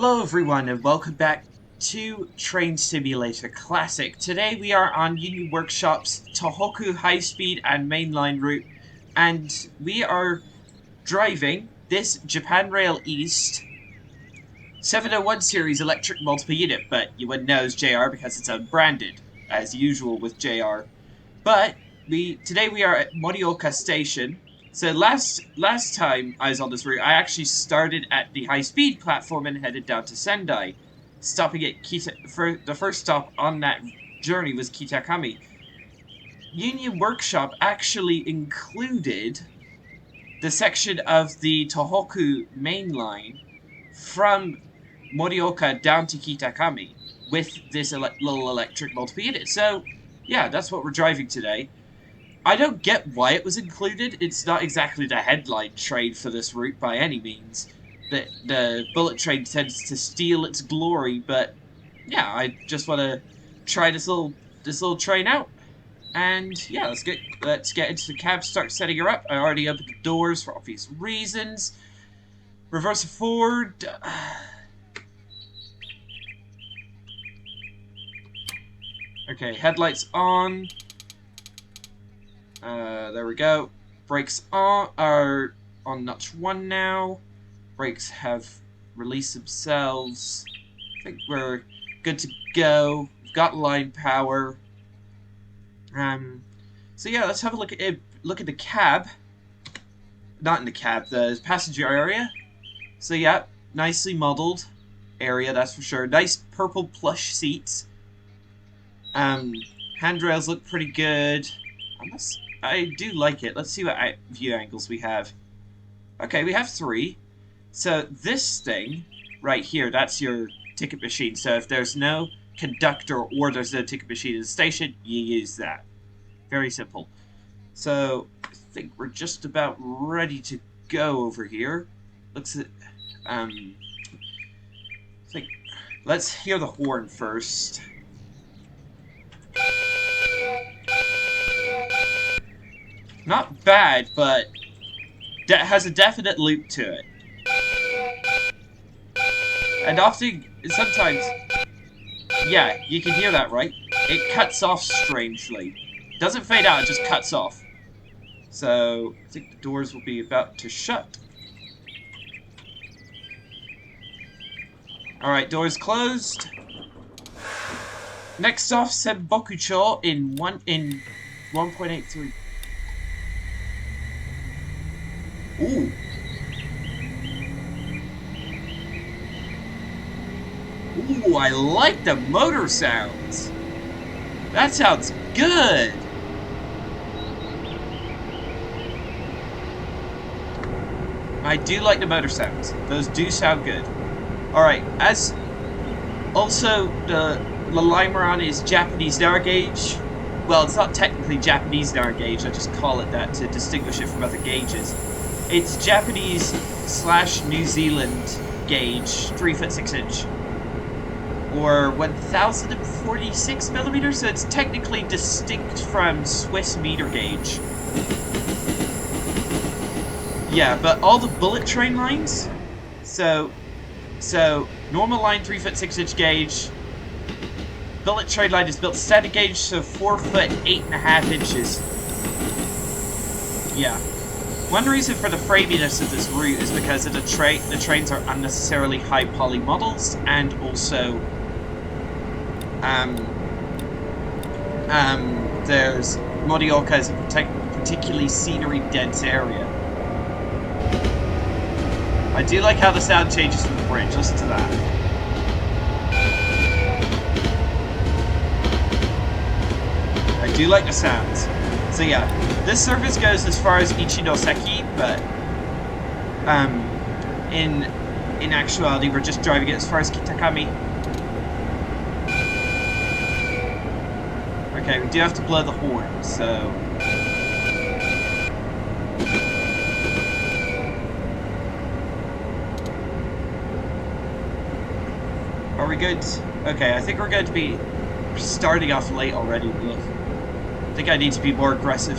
Hello everyone and welcome back to Train Simulator Classic. Today we are on Union Workshop's Tohoku high-speed and mainline route, and we are driving this Japan Rail East 701 series electric multiple unit, but you wouldn't know it's JR because it's unbranded, as usual with JR. But today we are at Morioka Station. So last time I was on this route, I actually started at the high-speed platform and headed down to Sendai, stopping at Kita. The first stop on that journey was Kitakami. Union Workshop actually included the section of the Tohoku main line from Morioka down to Kitakami with this little electric multiple unit. So yeah, that's what we're driving today. I don't get why it was included. It's not exactly the headline train for this route by any means. The bullet train tends to steal its glory, but yeah, I just want to try this little train out. And yeah, let's get into the cab, start setting her up. I already opened the doors for obvious reasons. Reverse forward. Okay, headlights on. There we go. Brakes are on notch 1 now. Brakes have released themselves. I think we're good to go. We've got line power. So yeah, let's have a look at it. Look at the cab. Not in the cab, the passenger area. So yeah, nicely modeled area, that's for sure. Nice purple plush seats. Handrails look pretty good. I do like it. Let's see what view angles we have. Okay, we have 3. So this thing right here, that's your ticket machine. So if there's no conductor or there's no ticket machine in the station, you use that. Very simple. So I think we're just about ready to go over here. Let's hear the horn first. Not bad, but that has a definite loop to it. And sometimes, yeah, you can hear that, right? It cuts off strangely. Doesn't fade out, it just cuts off. So, I think the doors will be about to shut. Alright, doors closed. Next off, Senbokucho in 1.83. Ooh. Ooh, I like the motor sounds. That sounds good. I do like the motor sounds. Those do sound good. Alright, also the Limeron is Japanese narrow gauge. Well, it's not technically Japanese narrow gauge, I just call it that to distinguish it from other gauges. It's Japanese/New Zealand gauge, 3 foot 6 inch, or 1046 millimeters. So it's technically distinct from Swiss meter gauge. Yeah, but all the bullet train lines. So normal line 3 foot 6 inch gauge. Bullet train line is built standard gauge, so 4 foot 8.5 inches. Yeah. One reason for the framiness of this route is because of the trains are unnecessarily high poly models, and also there's Morioka is a particularly scenery dense area. I do like how the sound changes from the bridge. Listen to that. I do like the sounds. So yeah, this service goes as far as Ichinoseki, but in actuality we're just driving it as far as Kitakami. Okay, we do have to blow the horn, so are we good? Okay, I think we're going to be starting off late already. Look. I think I need to be more aggressive.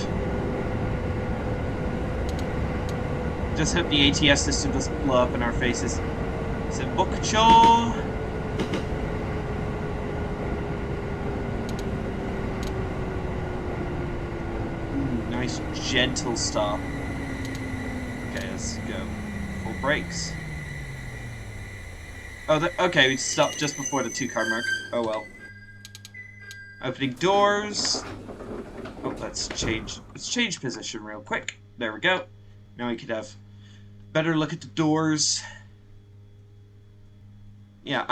Just hope the ATS system doesn't blow up in our faces. Senbokucho. Nice gentle stop. Okay, let's go. Full brakes. Oh, okay, we stopped just before the 2-car mark. Oh well. Opening doors. Oh, let's change position real quick. There we go. Now we could have better look at the doors. Yeah,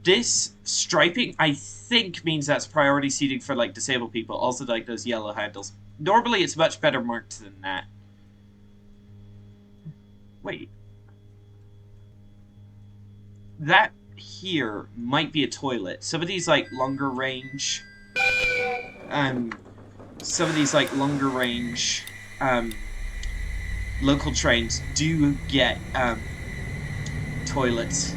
this striping, I think, means that's priority seating for, like, disabled people. Also, like, those yellow handles. Normally, it's much better marked than that. Wait. That here might be a toilet. Some of these, like, longer range... local trains do get, toilets.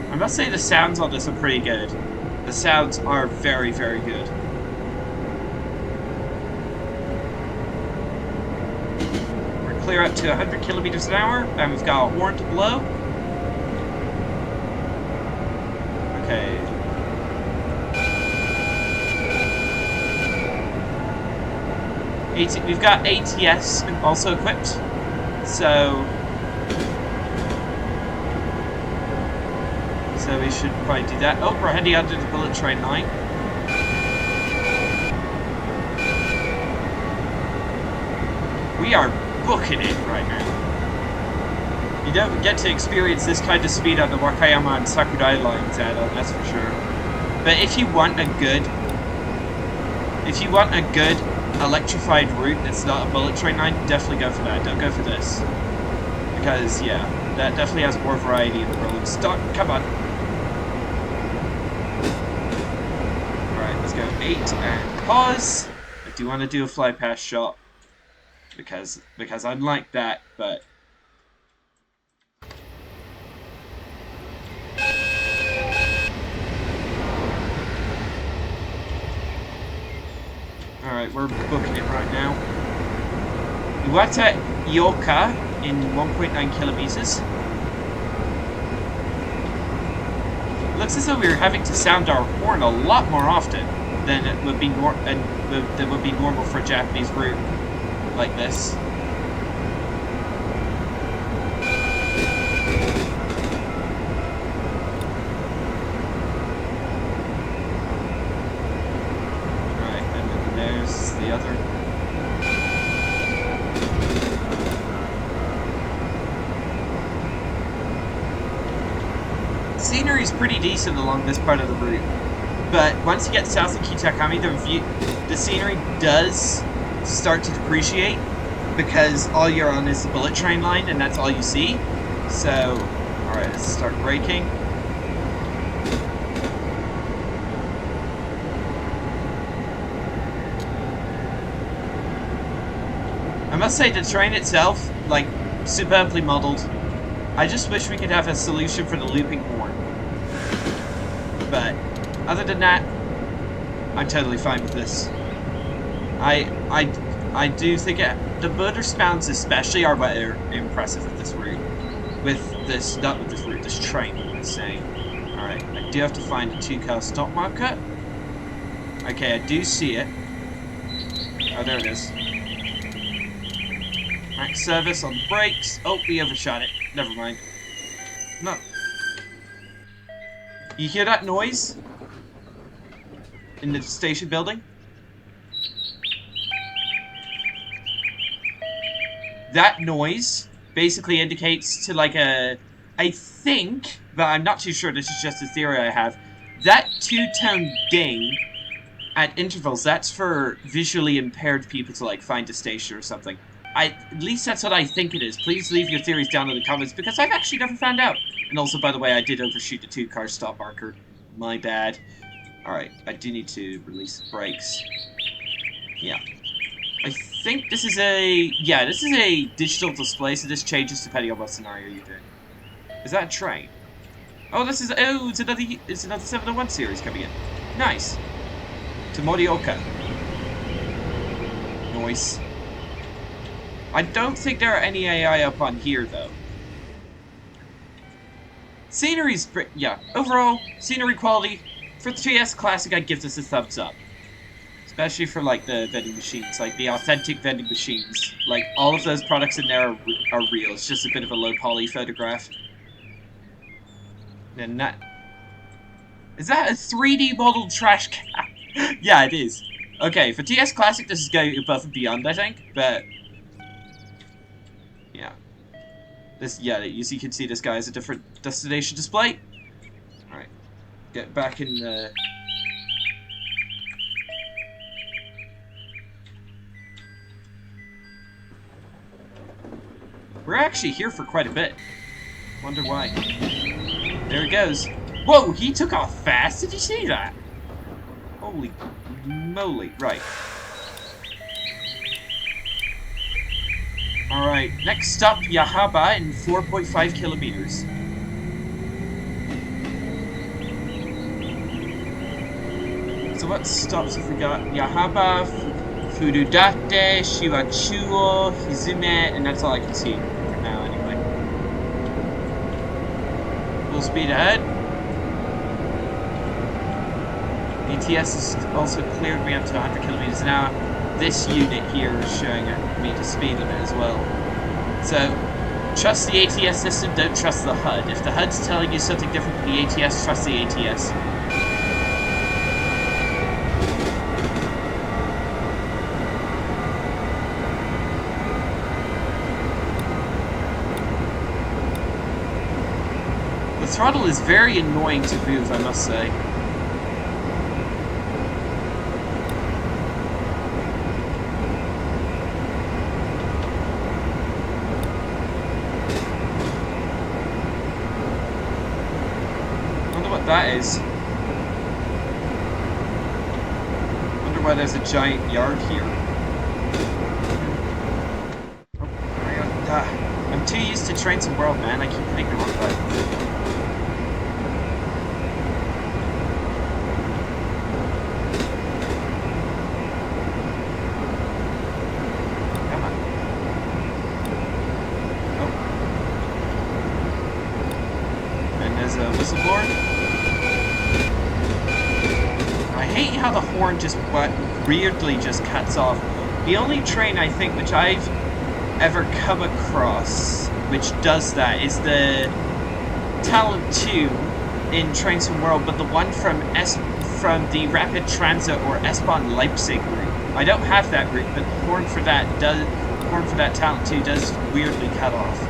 I must say the sounds on this are pretty good. The sounds are very, very good. We're clear up to 100 kilometers an hour, and we've got a horn to blow. Okay. We've got ATS also equipped, so we should probably do that. Oh, we're heading under the bullet train line. We are booking it right now. You don't get to experience this kind of speed on the Wakayama and Sakurai lines, Adam, that's for sure. But if you want a good electrified route that's not a bullet train line, definitely go for that. Don't go for this. Because, yeah, that definitely has more variety in the rolling stock. Come on. Alright, let's go 8 and pause. I do want to do a fly past shot. Because I'd like that, but... Alright, we're booking it right now. Iwata Ioka in 1.9 kilometers. Looks as though we're having to sound our horn a lot more often than it would be normal for a Japanese route like this. The other. Scenery is pretty decent along this part of the route, but once you get south of Kitakami, the scenery does start to depreciate because all you're on is the bullet train line, and that's all you see. So, all right, let's start braking. I must say, the train itself, like, superbly modeled. I just wish we could have a solution for the looping horn. But, other than that, I'm totally fine with this. I do think the motor spawns especially are what are impressive with this route. Not with this route, this train, let's say. Alright, I do have to find a 2-car stop marker. Okay, I do see it. Oh, there it is. Max service on the brakes. Oh, we overshot it. Never mind. No. You hear that noise? In the station building? That noise basically indicates to like a... I think, but I'm not too sure, this is just a theory I have. That two-tone ding at intervals, that's for visually impaired people to like find a station or something. At least that's what I think it is. Please leave your theories down in the comments, because I've actually never found out. And also, by the way, I did overshoot the 2-car stop marker. My bad. Alright, I do need to release the brakes. Yeah. I think this is a... Yeah, this is a digital display, so this changes depending on what scenario you're doing. Is that a train? Oh, this is... Oh, it's another 701 series coming in. Nice. To Morioka. noise. I don't think there are any AI up on here, though. Scenery's... yeah, overall, scenery quality. For the 3DS Classic, I'd give this a thumbs up. Especially for, like, the vending machines. Like, the authentic vending machines. Like, all of those products in there are real. It's just a bit of a low-poly photograph. And that... Is that a 3D modeled trash can? Yeah, it is. Okay, for TS Classic, this is going above and beyond, I think. But... yeah. This, yeah, as you can see, this guy has a different destination display. Alright. Get back in the... We're actually here for quite a bit. Wonder why. There he goes. Whoa, he took off fast. Did you see that? Holy moly. Right. Alright, next stop, Yahaba in 4.5 kilometers. So what stops have we got? Yahaba, Furudate, Shiwachuo, Hizume, and that's all I can see for now anyway. Full speed ahead. ETS has also cleared me up to 100 kilometers an hour. This unit here is showing me the speed limit as well. So, trust the ATS system, don't trust the HUD. If the HUD's telling you something different from the ATS, trust the ATS. The throttle is very annoying to move, I must say. That is. Wonder why there's a giant yard here. Oh my god. I'm too used to Trains and World, man. I keep hitting the wrong button. Come on. Oh. And there's a whistle board. I hate how the horn just weirdly just cuts off. The only train I think which I've ever come across which does that is the Talent 2 in Trains from World, but the one from the Rapid Transit or S-Bahn Leipzig route. I don't have that route, but the horn for that Talent 2 does weirdly cut off.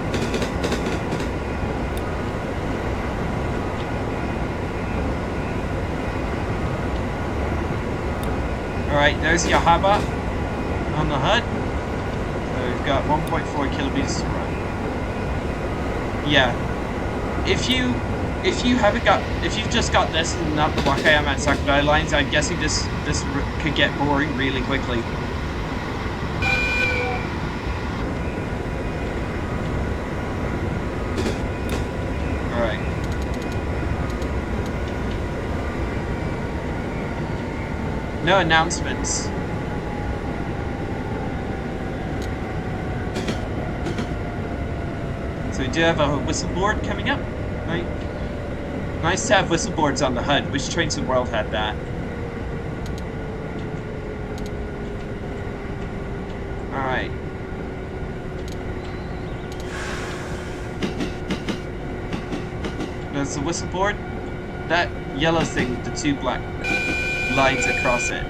Alright, there's Yahaba on the HUD. So we've got 1.4 kilometers to run. Yeah. If you've just got this and not the Wakayama and Sakurai lines, I'm guessing this could get boring really quickly. Alright. No announcements. So we do have a whistle board coming up. Right. Nice to have whistle boards on the HUD. Which Trains in the World had that? Alright. There's the whistle board. That yellow thing with the two black lines across it.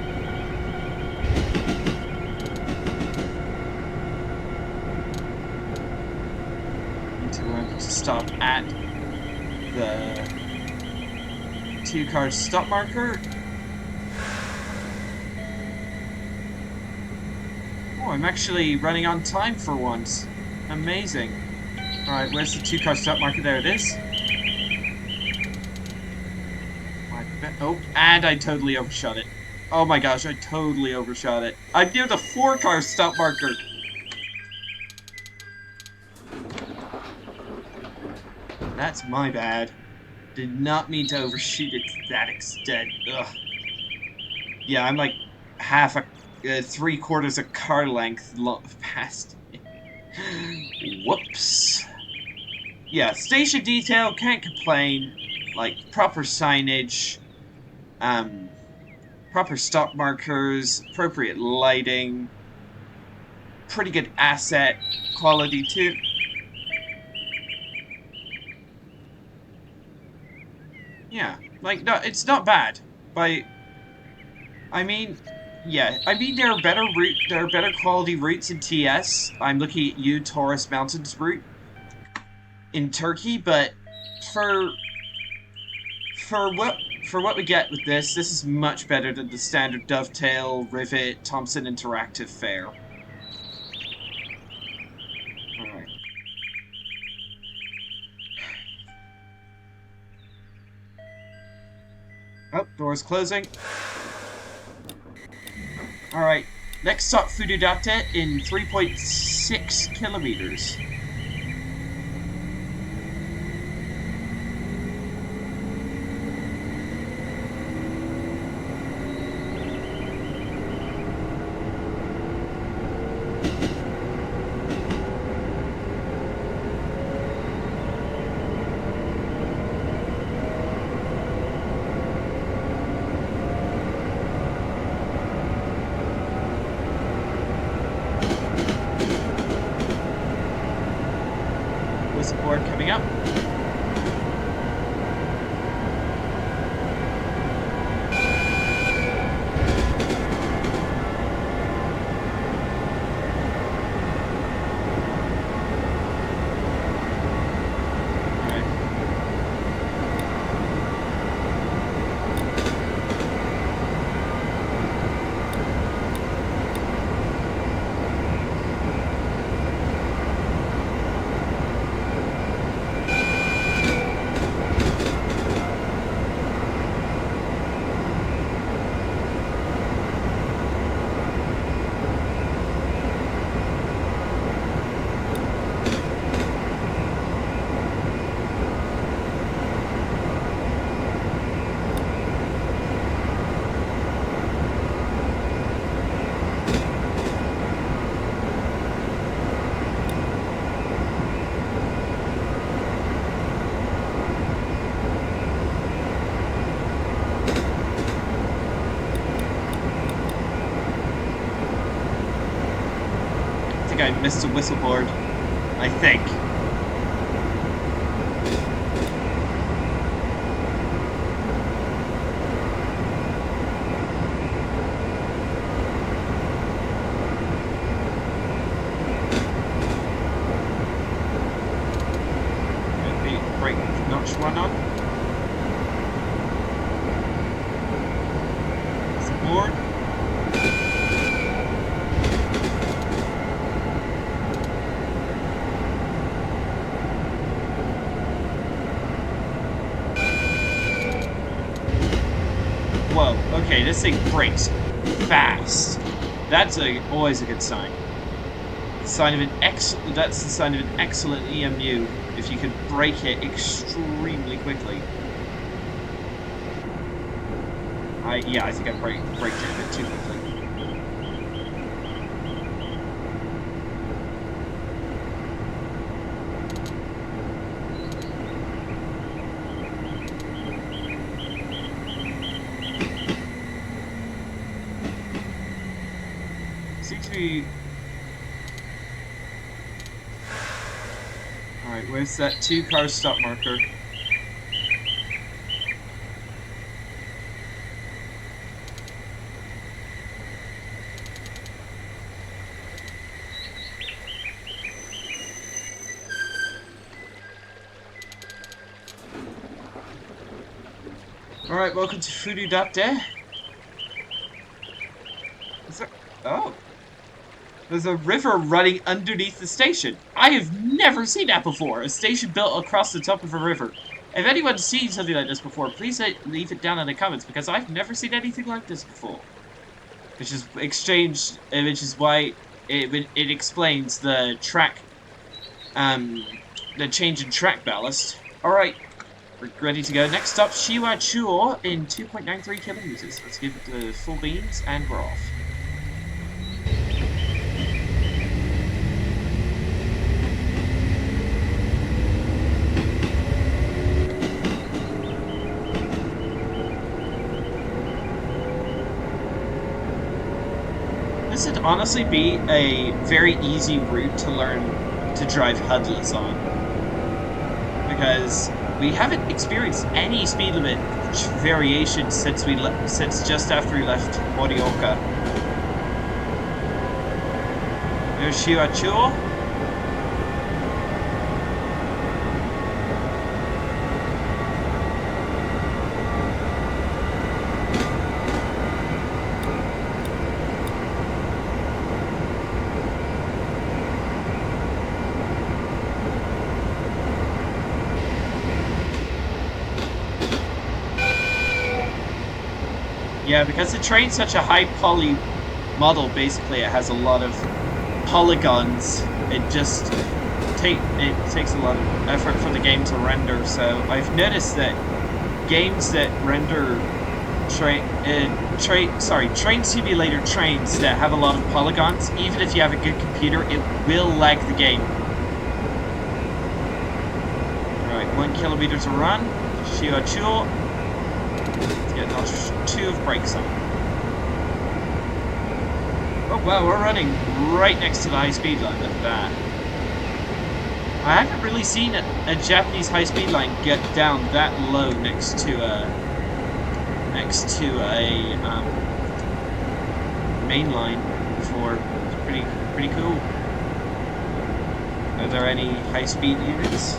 Need to remember to stop at the 2-car stop marker. Oh, I'm actually running on time for once. Amazing. Alright, where's the 2-car stop marker? There it is. Oh, and I totally overshot it. Oh my gosh, I totally overshot it. I'm near the 4-car stop marker. That's my bad. Did not mean to overshoot it to that extent. Ugh. Yeah, I'm like half a 3/4 of car length past. Whoops. Yeah, station detail, can't complain. Like, proper signage, um, proper stop markers, appropriate lighting, pretty good asset quality too. Yeah, like, no, it's not bad. By, I mean, yeah, I mean there are better quality routes in TS. I'm looking at you, Taurus Mountains route in Turkey, but for for what for what we get with this is much better than the standard Dovetail, Rivet, Thompson Interactive fare. Alright. Oh, door's closing. Alright. Next stop, Fududate in 3.6 kilometers. Whistleboard coming up. I missed a whistleboard. I think. Maybe brake notch one on. Whistleboard. Whoa, okay, this thing brakes fast. That's always a good sign. That's the sign of an excellent EMU, if you could brake it extremely quickly. Yeah, I think I braked it a bit too quickly. Seems to be... Alright, where's that 2-car stop marker? Alright, welcome to Fududate. Is there... Oh. There's a river running underneath the station. I have never seen that before. A station built across the top of a river. If anyone's seen something like this before, please leave it down in the comments, because I've never seen anything like this before. Which is why it explains the track, the change in track ballast. Alright, we're ready to go. Next stop, Shiwa Chuo in 2.93 kilometers. Let's give it the full beans, and we're off. This would honestly be a very easy route to learn to drive HUDless on. Because we haven't experienced any speed limit variation since just after we left Morioka. There's Shiwachuo. Yeah, because the train's such a high poly model, basically it has a lot of polygons. It takes a lot of effort for the game to render. So I've noticed that games that render train simulator trains that have a lot of polygons, even if you have a good computer, it will lag the game. Alright, 1 kilometer to run. Shiwachuo. Let's get notch 2 of brakes on. Oh wow, we're running right next to the high speed line. Look at that. I haven't really seen a Japanese high speed line get down that low next to a main line before. It's pretty cool. Are there any high speed units?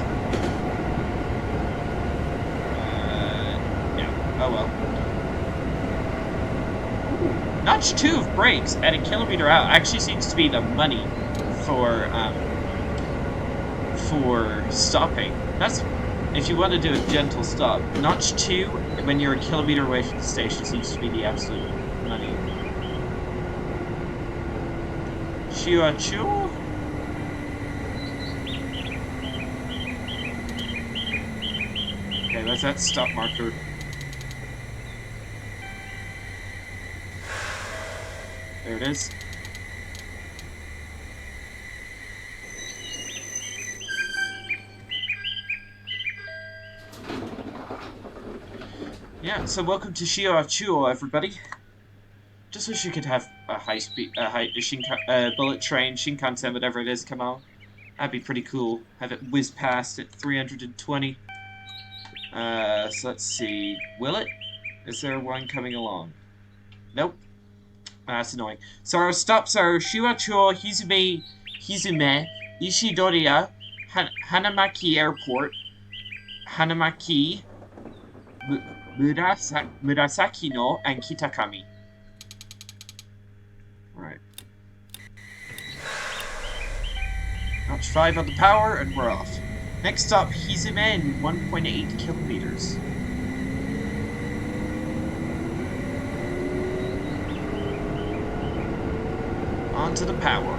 No. Oh well. Notch 2 of brakes at a kilometer out actually seems to be the money for stopping. That's if you want to do a gentle stop. Notch 2 when you're a kilometer away from the station seems to be the absolute money. Shiwachuo. Okay, that's that stop marker. There it is. Yeah, so welcome to Shiwachuo, everybody. Just wish you could have a bullet train, Shinkansen, whatever it is, come on. That'd be pretty cool. Have it whiz past at 320. So let's see. Will it? Is there one coming along? Nope. That's annoying. So our stops are Shiwachuo, Hizume, Ishidoriya, Hanamaki Airport, Hanamaki, Murasaki no, and Kitakami. Right. Notch 5 on the power, and we're off. Next stop, Hizume, 1.8 kilometers. Onto the power.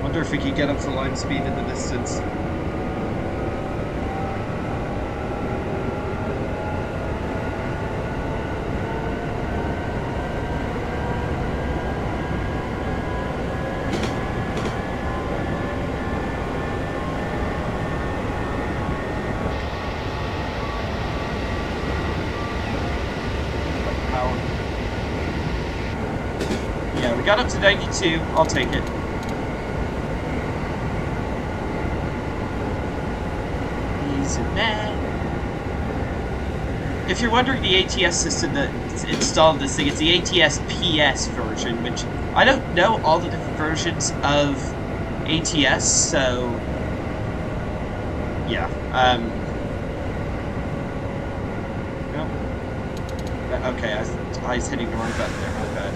Wonder if we could get up to line speed in the distance. Yeah, we got up to 92. I'll take it. If you're wondering the ATS system that's installed this thing, it's the ATS PS version, which I don't know all the different versions of ATS, so yeah. No. Okay, I was hitting the wrong button there, my bad.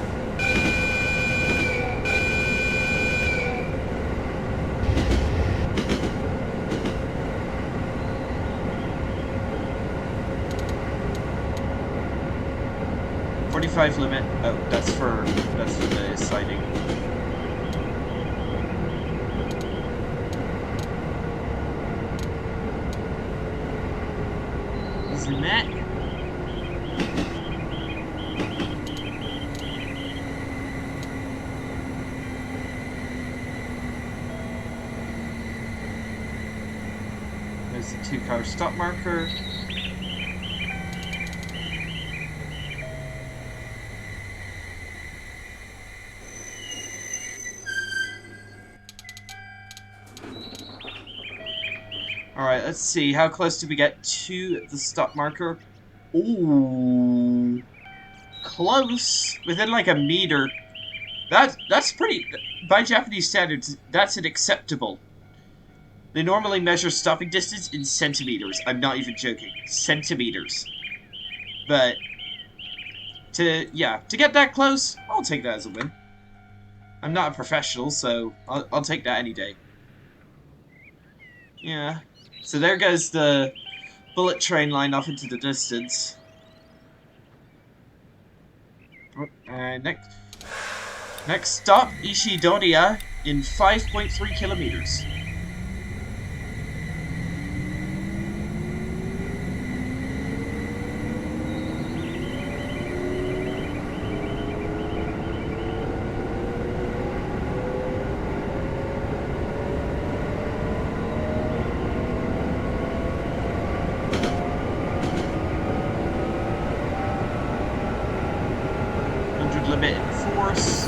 Limit. Oh, that's for the sighting. Zoom it. There's the 2-car stop marker. Alright, let's see. How close did we get to the stop marker? Ooh. Close. Within like a meter. That's pretty... By Japanese standards, that's an acceptable. They normally measure stopping distance in centimeters. I'm not even joking. Centimeters. But... to get that close, I'll take that as a win. I'm not a professional, so I'll take that any day. Yeah. So there goes the bullet train line off into the distance. Next stop, Ishidoriya in 5.3 kilometers. Limit in force.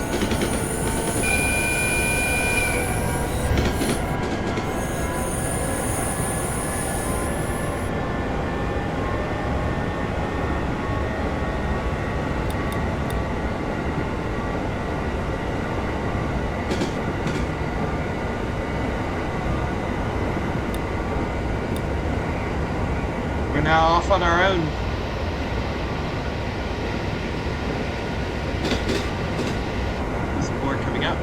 We're now off on our own. Coming up.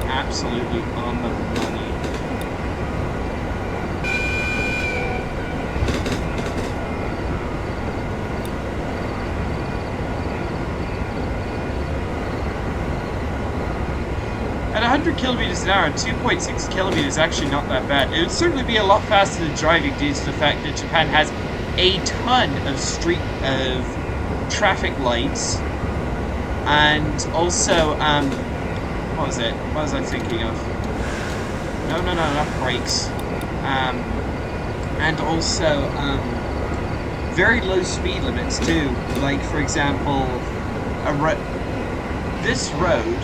Absolutely on the money. At 100 kilometers an hour, 2.6 kilometers is actually not that bad. It would certainly be a lot faster than driving due to the fact that Japan has a ton of traffic lights, and also what was it? What was I thinking of? No, not brakes. And also, very low speed limits too. Like, for example, this road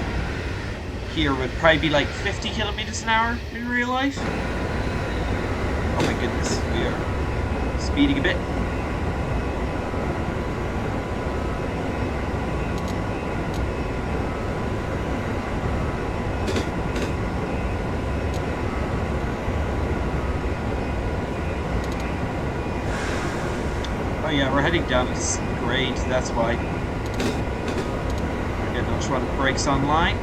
here would probably be like 50 kilometers an hour in real life. Oh my goodness, we are speeding a bit. Oh yeah, we're heading down this grade, that's why. Again, I'll try the brakes online.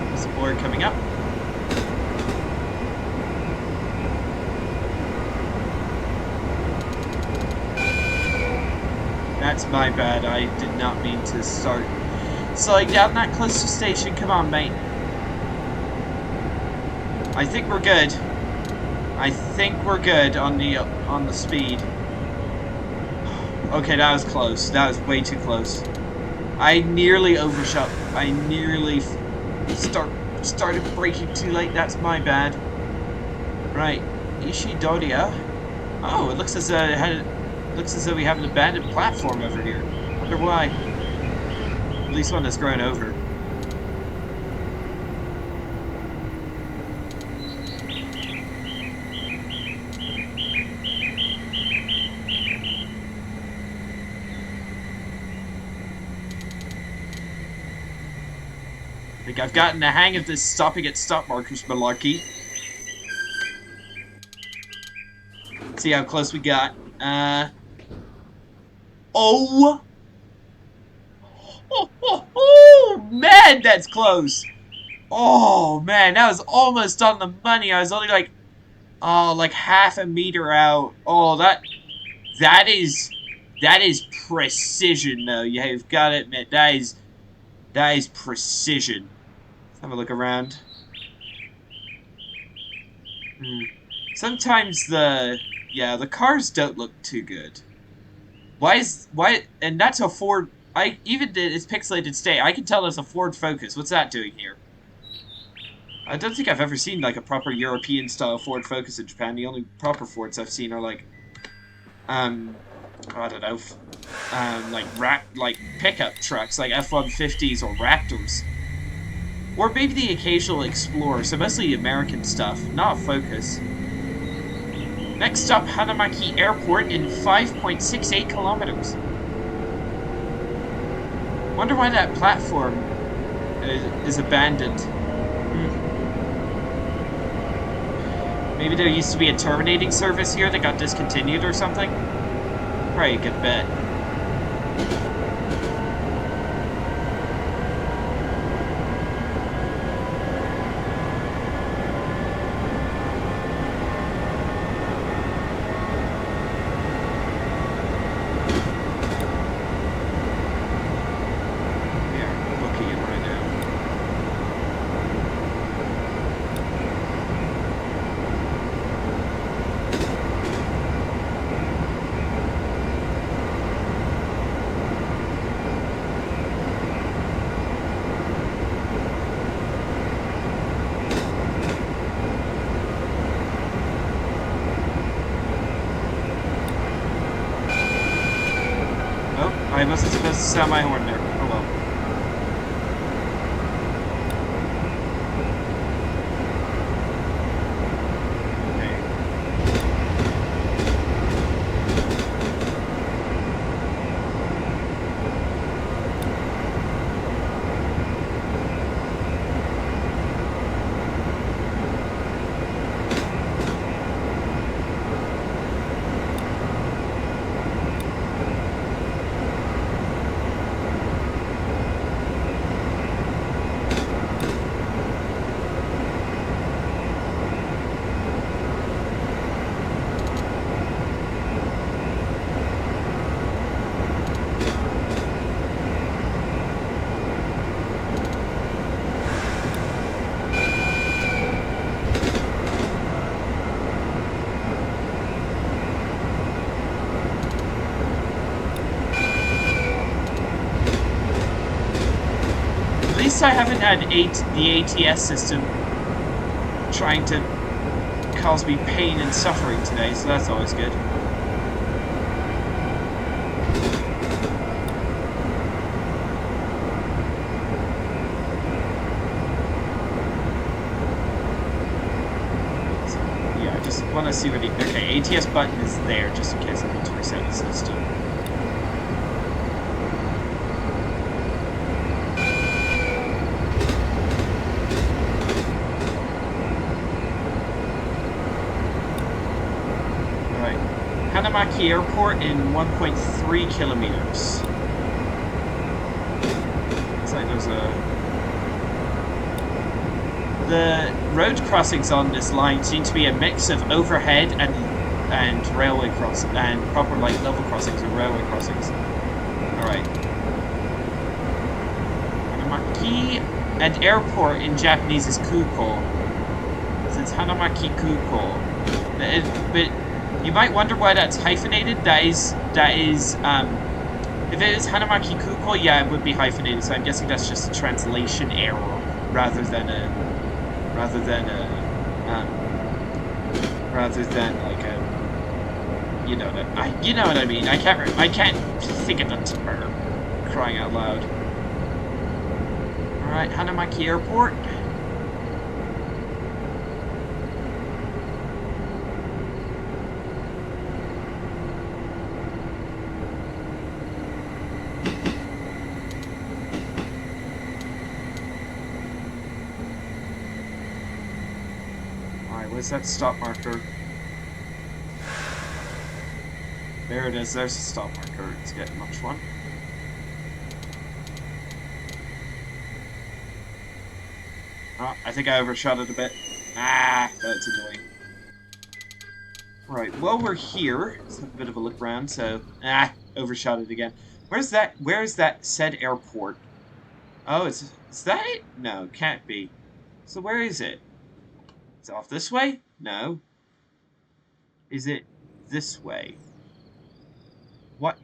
There's a board coming up. That's my bad, I did not mean to start slowing down that close to station. Come on, mate. I think we're good. I think we're good on the speed. Okay, that was close. That was way too close. I nearly overshot. I nearly started braking too late. That's my bad. Right, Ishidoriya. Oh, it looks as though we have an abandoned platform over here. Wonder why. At least one that's grown over. I think I've gotten the hang of this stopping at stop markers malarkey. See how close we got. Oh! Oh, man, that's close. Oh, man, that was almost on the money. I was only like Oh, like half a meter out. Oh, that is that is precision, though. You've got to admit that is precision. Let's have a look around. Hmm. Sometimes the cars don't look too good. Why? And that's a Ford. I even did its pixelated state. I can tell it's a Ford Focus. What's that doing here? I don't think I've ever seen like a proper European style Ford Focus in Japan. The only proper Fords I've seen are like um I don't know, like pickup trucks like F-150s or Raptors. Or maybe the occasional Explorer, so mostly American stuff, not a Focus. Next stop, Hanamaki Airport in 5.68 kilometers. Wonder why that platform is abandoned. Maybe there used to be a terminating service here that got discontinued or something? Probably a good bet. Yeah, booking it right now. Oh, I wasn't supposed to sound my horn there. Oh well. At least I haven't had the ATS system trying to cause me pain and suffering today, so that's always good. So, yeah, I just want to see what okay, ATS button is there just in case I need to reset the system. Hanamaki Airport in 1.3 kilometers. Looks like there's the road crossings on this line seem to be a mix of overhead and railway crossing and proper like level crossings or railway crossings. Alright. Hanamaki and airport in Japanese is Kuko. So it's Hanamaki Kuko. But you might wonder why that's hyphenated. That is, if it is Hanamaki Kuko, yeah, it would be hyphenated. So I'm guessing that's just a translation error rather than like a, you know what I mean. I can't think of the term. Crying out loud. All right, Hanamaki Airport. Where's that stop marker? There it is, there's a stop marker. Let's get much one. Oh, I think I overshot it a bit. Ah, that's annoying. Right, well, we're here. Let's have a bit of a look around, so... overshot it again. Where is that said airport? Oh, is that it? No, can't be. So where is it? Is it off this way? No. Is it this way? What?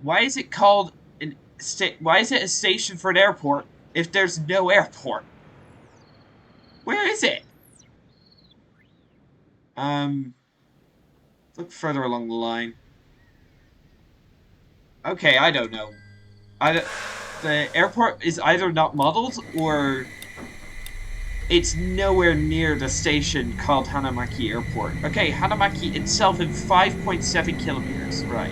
Why is it called why is it a station for an airport if there's no airport? Where is it? Look further along the line. Okay, I don't know. The airport is either not modeled or it's nowhere near the station called Hanamaki Airport. Okay, Hanamaki itself in 5.7 kilometers. Right.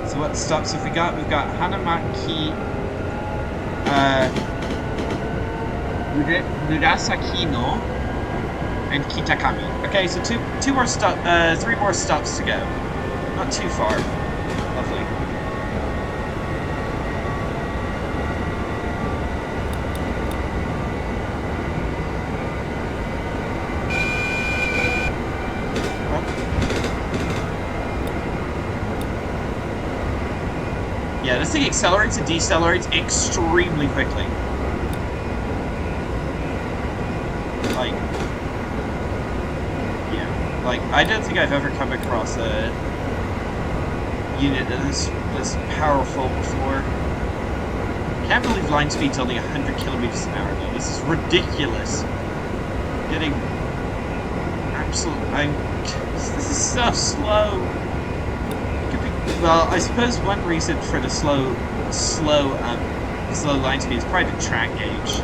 So what stops have we got? We've got Hanamaki, Murasaki no, and Kitakami. Okay, so three more stops to go. Not too far. Lovely. Yeah, this thing accelerates and decelerates extremely quickly. Like, yeah, like I don't think I've ever come across a unit that is this powerful before. Can't believe line speed's only 100 kilometers an hour though. This is ridiculous. Getting this is so slow. Well, I suppose one reason for the slow line speed is probably the track gauge.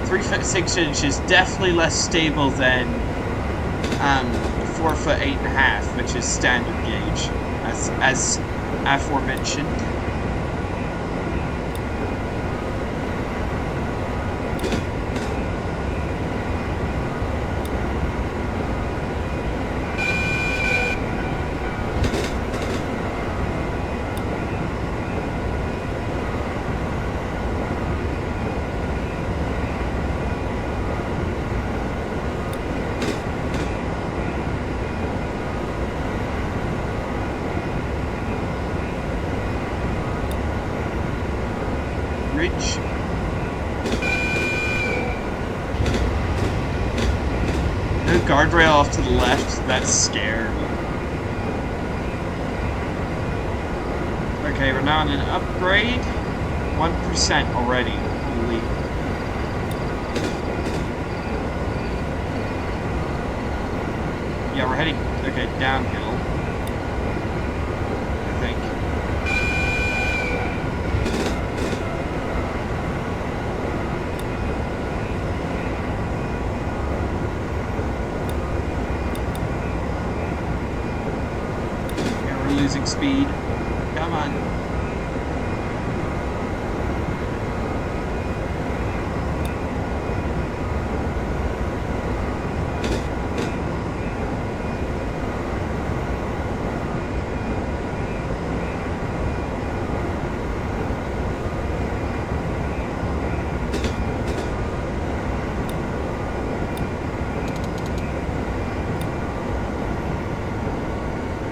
3 foot 6 inches definitely less stable than 4 foot 8.5, which is standard gauge, as aforementioned. Ridge. No guardrail off to the left. That's scary. Okay, we're now on an upgrade. 1% already. Holy. Yeah, we're heading downhill. I think. Losing speed. Come on.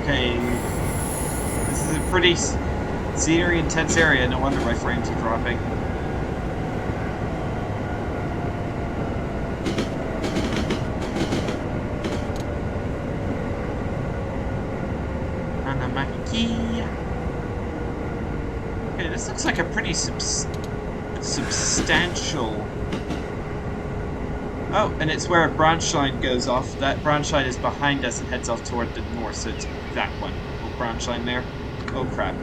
Okay. Pretty scenery intense area, no wonder my frames are dropping. Hanamaki. Okay, this looks like a pretty substantial... Oh, and it's where a branch line goes off. That branch line is behind us and heads off toward the north, so it's that one. Little branch line there. Oh crap.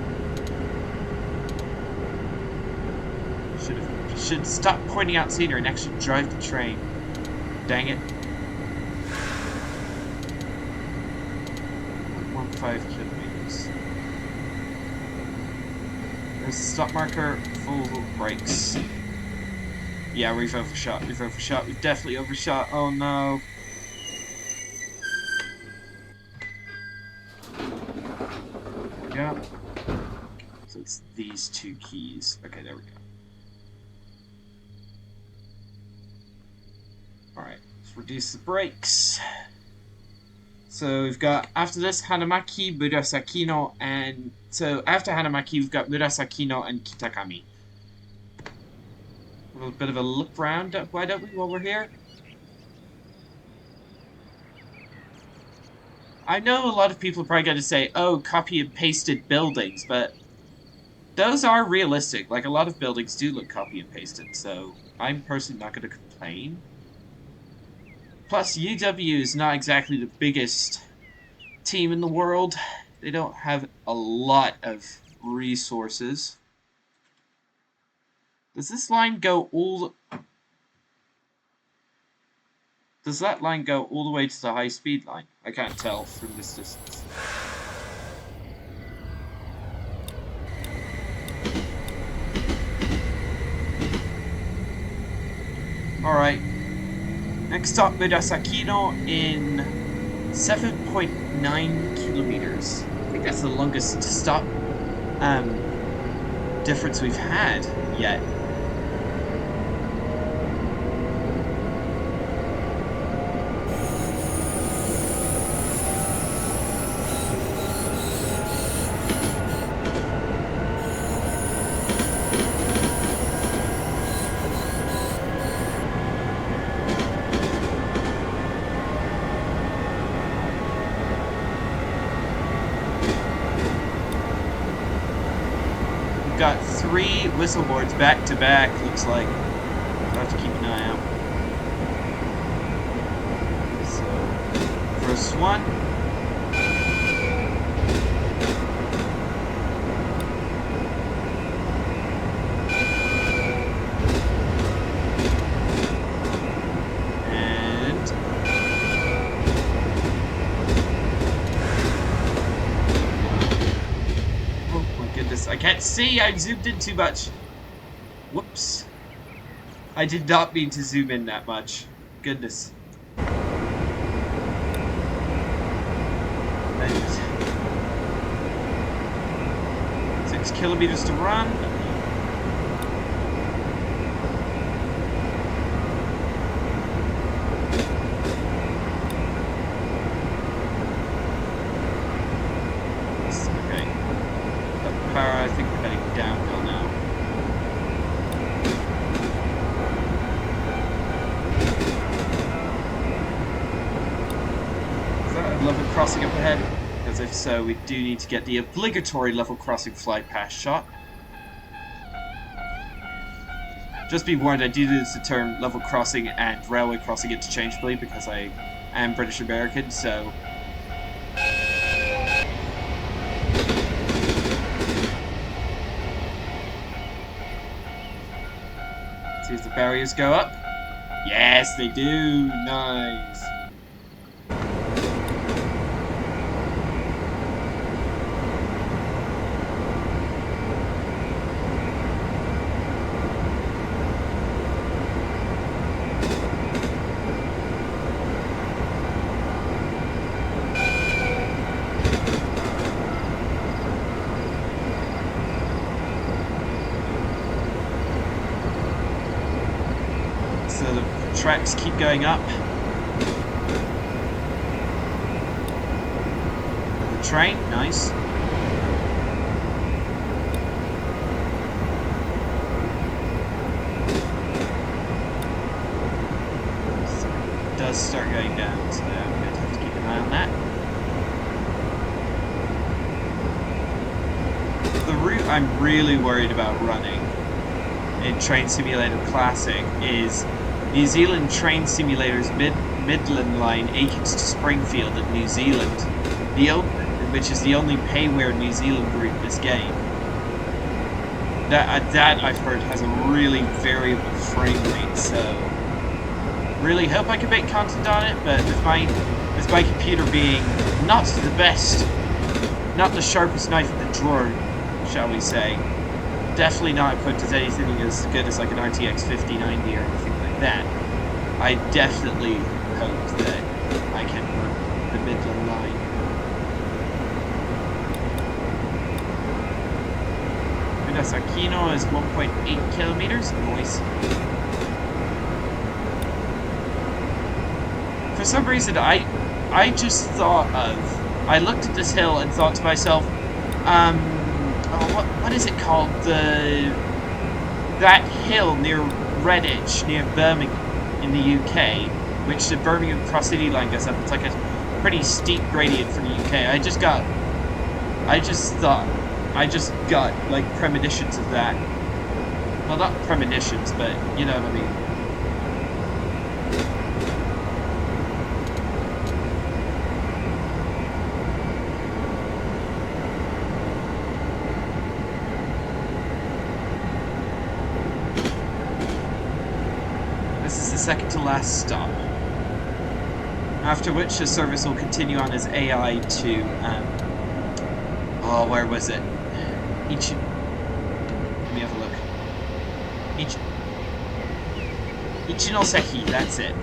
Should stop pointing out scenery and actually drive the train. Dang it. 1.15 kilometers. There's the stop marker, full brakes. Yeah, we've overshot, we've definitely overshot. Oh no. go. So it's these two keys. Okay, there we go. Alright, let's reduce the brakes. So we've got, after this, Hanamaki, Murasakino, and... So after Hanamaki, we've got Murasakino and Kitakami. A little bit of a look round, why don't we, while we're here? I know a lot of people are probably going to say, oh, copy and pasted buildings, but those are realistic. Like, a lot of buildings do look copy and pasted, so I'm personally not going to complain. Plus, UW is not exactly the biggest team in the world. They don't have a lot of resources. Does this line go all... Does that line go all the way to the high-speed line? I can't tell from this distance. Alright. Next stop, Murasakino in 7.9 kilometers. I think that's the longest stop difference we've had yet. Got 3 whistle boards back to back, looks like. I'll have to keep an eye out. So, first one. And... oh my goodness, I can't see! I zoomed in too much! Whoops. I did not mean to zoom in that much. Goodness. 6 kilometers to run. Okay. That power, I think we're heading downhill now. Level crossing up ahead, because if so, we do need to get the obligatory level crossing fly past shot. Just be warned, I do use the term level crossing and railway crossing interchangeably because I am British American, so... See if the barriers go up. Yes, they do! Nice! So the tracks keep going up. The train, nice. So it does start going down, so I'm going to have to keep an eye on that. The route I'm really worried about running in Train Simulator Classic is New Zealand Train Simulator's Midland Line, Aikens to Springfield in New Zealand, which is the only payware New Zealand route in this game. That I've heard has a really variable frame rate, so really hope I can make content on it, but with my computer being not the best, not the sharpest knife in the drawer, shall we say, definitely not equipped as anything as good as like an RTX 5090 or anything like that. I definitely hope that I can run the Midland line. Kino is 1.8 kilometers. Noise. For some reason, I just thought of... I looked at this hill and thought to myself, oh, what is it called? That hill near Redditch, near Birmingham, in the UK, which the Birmingham Cross-City line goes up. It's like a pretty steep gradient for the UK. I just got, like, premonitions of that. Well, not premonitions, but you know what I mean. This is the second to last stop. After which the service will continue on as AI to, oh, where was it? Let me have a look. Ichinoseki, that's it.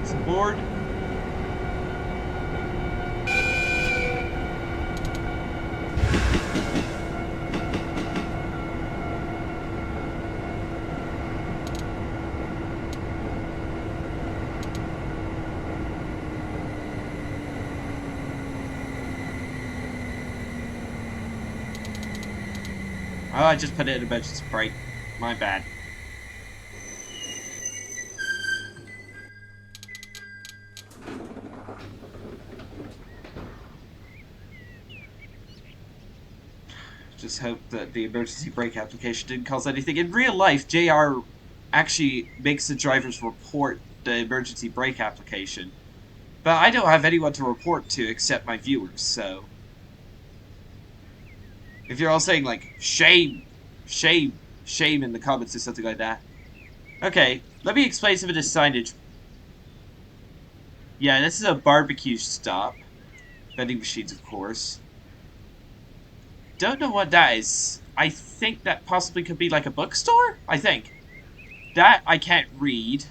It's aboard. Oh, I just put it in emergency brake. My bad. Just hope that the emergency brake application didn't cause anything. In real life, JR actually makes the drivers report the emergency brake application. But I don't have anyone to report to except my viewers, so... If you're all saying, like, shame, shame, shame in the comments or something like that. Okay, let me explain some of this signage. Yeah, this is a barbecue stop. Vending machines, of course. Don't know what that is. I think that possibly could be like a bookstore? I think. That I can't read.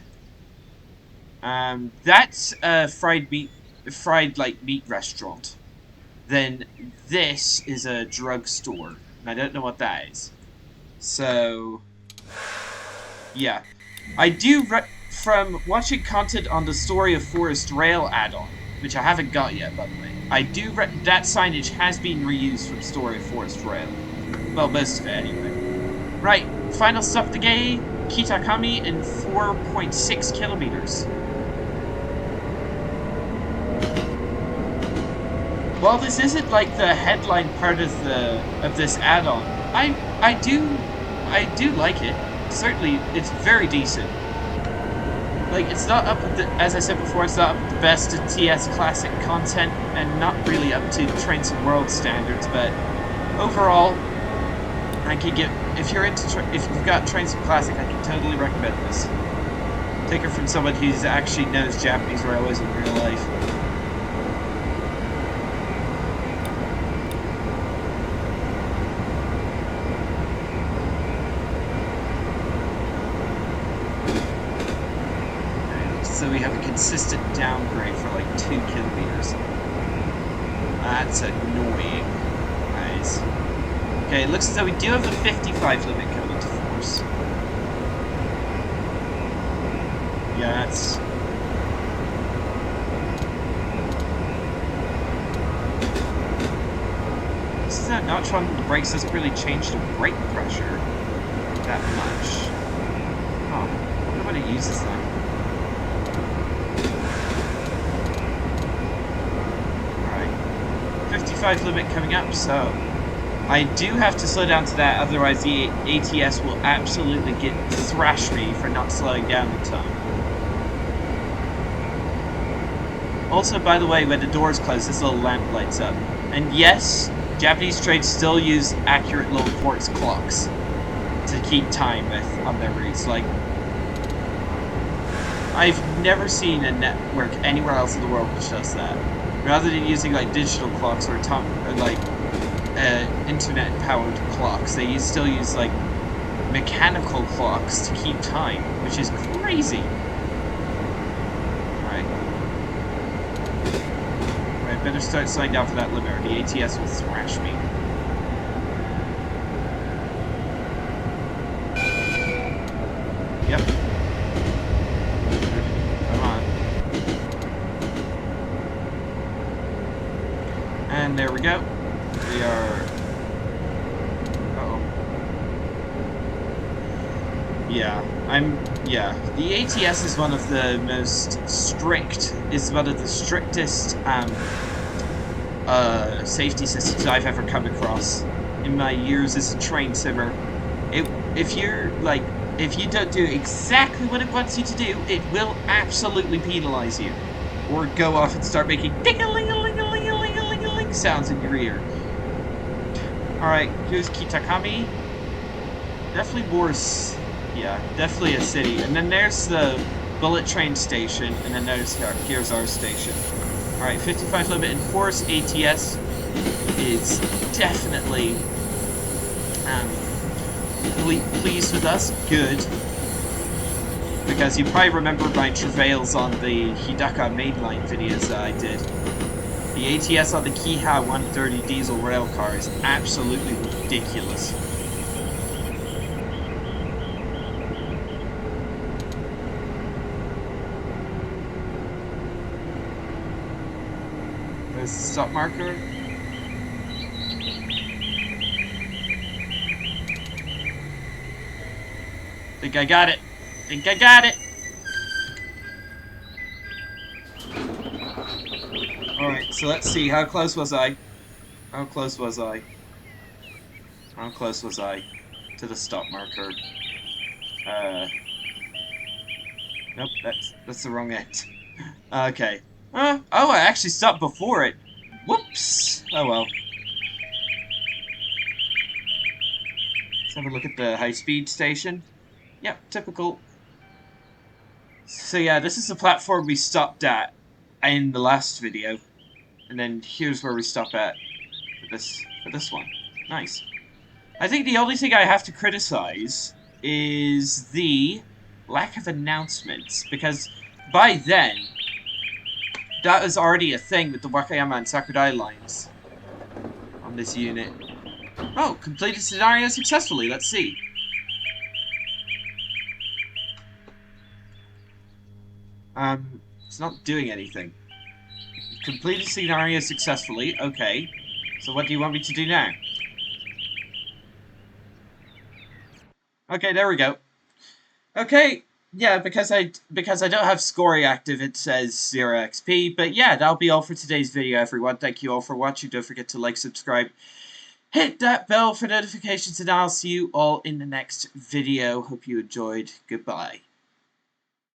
That's a fried meat restaurant. Then this is a drugstore. And I don't know what that is. So, yeah. I do, from watching content on the Story of Forest Rail add-on, which I haven't got yet, by the way, I do, that signage has been reused from Story of Forest Rail. Well, most of it, anyway. Right, final stop of the day, Kitakami in 4.6 kilometers. While this isn't like the headline part of this add-on, I do like it. Certainly, it's very decent. Like, it's not up with the, as I said before, it's not up with the best of TS Classic content, and not really up to Trains of World standards, but overall, I can get, if you've got Trains of Classic, I can totally recommend this. Take it from someone who actually knows Japanese railways in real life. So we have a consistent downgrade for like 2 kilometers. That's annoying, guys. Okay, it looks as though we do have a 55 limit coming into force. Yeah, that's... This is that notch on the brakes doesn't really change the brake pressure that much. Oh, I wonder what it uses then. 55 limit coming up, so I do have to slow down to that, otherwise the ATS will absolutely thrash me for not slowing down in time. Also, by the way, when the doors close, this little lamp lights up. And yes, Japanese trains still use accurate little quartz clocks to keep time with on their routes. Like, I've never seen a network anywhere else in the world which does that. Rather than using like digital clocks or internet-powered clocks, they still use like mechanical clocks to keep time, which is crazy. Right, better start slowing down for that limit or the ATS will thrash me. Yep. Come on. And there we go. We are... Uh-oh. Yeah, the ATS is one of the strictest, safety systems I've ever come across in my years as a train simmer. If you don't do exactly what it wants you to do, it will absolutely penalize you. Or go off and start making ding-a-ling-a-ling-a-ling-a-ling-a-ling sounds in your ear. Alright, here's Kitakami. Definitely more... Yeah, definitely a city. And then there's the bullet train station, and then here's our station. Alright, 55 limit in force. ATS is definitely pleased with us. Good. Because you probably remember my travails on the Hidaka mainline videos that I did. The ATS on the Kiha 130 diesel rail car is absolutely ridiculous. There's the stop marker. Think I got it. Think I got it. Alright, so let's see. How close was I? How close was I? How close was I to the stop marker? Nope, that's the wrong end. Okay. Oh, I actually stopped before it. Whoops. Oh well. Let's have a look at the high-speed station. Yep, typical. So yeah, this is the platform we stopped at in the last video. And then here's where we stop at for this one. Nice. I think the only thing I have to criticize is the lack of announcements, because by then, that was already a thing with the Wakayama and Sakurai lines on this unit. Oh, completed scenario successfully. Let's see. It's not doing anything. Completed scenario successfully. Okay. So what do you want me to do now? Okay, there we go. Okay. Yeah, because I don't have Scory active, it says 0 XP. But yeah, that'll be all for today's video, everyone. Thank you all for watching. Don't forget to like, subscribe, hit that bell for notifications, and I'll see you all in the next video. Hope you enjoyed. Goodbye.